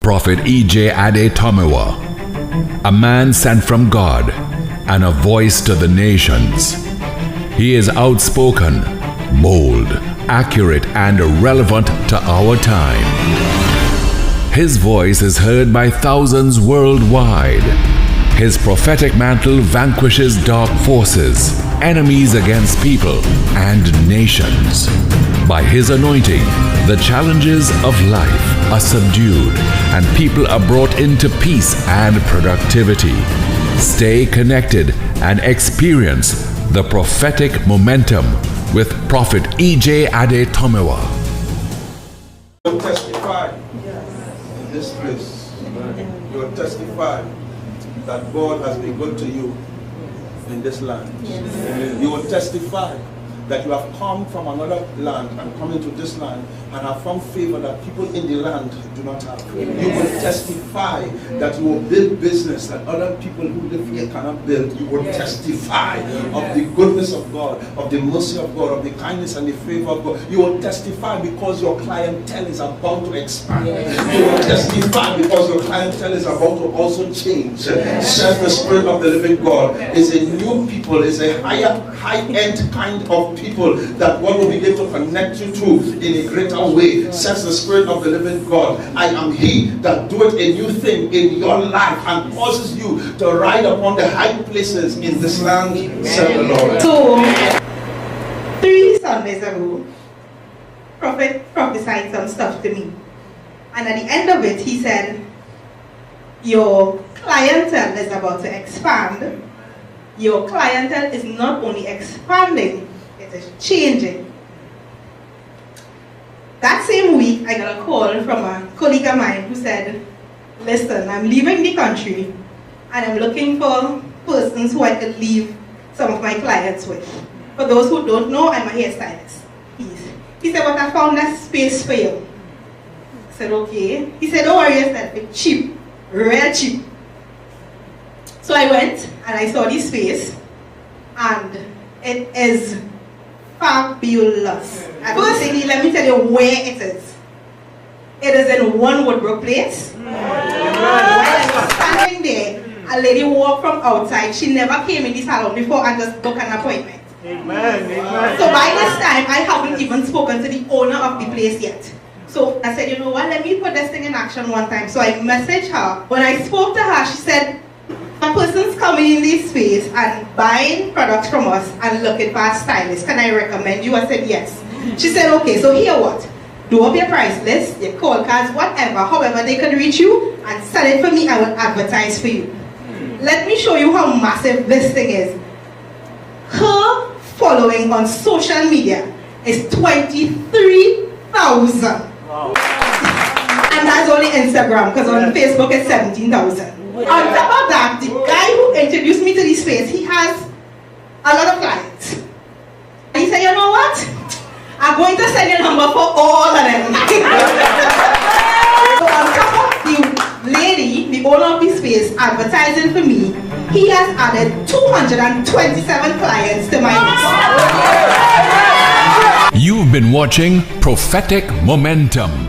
Prophet Ade-Tomiwa, a man sent from God and a voice to the nations. He is outspoken, bold, accurate, and relevant to our time. His voice is heard by thousands worldwide. His prophetic mantle vanquishes dark forces, enemies against people and nations. By his anointing, the challenges of life are subdued and people are brought into peace and productivity. Stay connected and experience the prophetic momentum with Prophet Ade-Tomiwa. You will testify in this place. You will testify that God has been good to you in this land. You will testify that you have come from another land and come into this land and have found favor that people in the land do not have. You will testify that you will build business that other people who live here cannot build. You will testify of the goodness of God, of the mercy of God, of the kindness and the favor of God. You will testify because your clientele is about to expand. You will testify because your clientele is about to also change. Says the Spirit of the living God. Is a new people, is a high-end kind of people that God will begin to connect you to in a greater way. Says the Spirit of the living God. I am He that doeth a new thing in your life and causes you to ride upon the high places in this land. Said the Lord. So, 3 Sundays ago, Prophet prophesied some stuff to me. And at the end of it, he said, your clientele is about to expand. Your clientele is not only expanding, it is changing. That same week, I got a call from a colleague of mine who said, listen, I'm leaving the country and I'm looking for persons who I could leave some of my clients with. For those who don't know, I'm a hairstylist. He said, but I found that space for you. I said, okay. He said, don't worry yourself, it's cheap, real cheap. So I went and I saw this space and it is fabulous. Firstly, let me tell you where it is. It is in One Woodbrook Place. I was standing there, a lady walked from outside. She never came in this salon before and just booked an appointment. Amen. Amen. So by this time, I haven't even spoken to the owner of the place yet. So I said, you know what, let me put this thing in action one time. So I messaged her. When I spoke to her, she said, a person's coming in this space and buying products from us and looking for a stylist. Can I recommend you? I said yes. She said, okay, so here what? Do up your price list, your call cards, whatever, however they can reach you and sell it for me, I will advertise for you. Let me show you how massive this thing is. Her following on social media is 23,000. Wow. And that's only Instagram, because on Facebook it's 17,000. On top of that, the guy who introduced me to this space, he has a lot of clients. And he said, you know what? I'm going to send your number for all of them. So on top of the lady, the owner of this space, advertising for me, he has added 227 clients to my list. You've been watching Prophetic Momentum.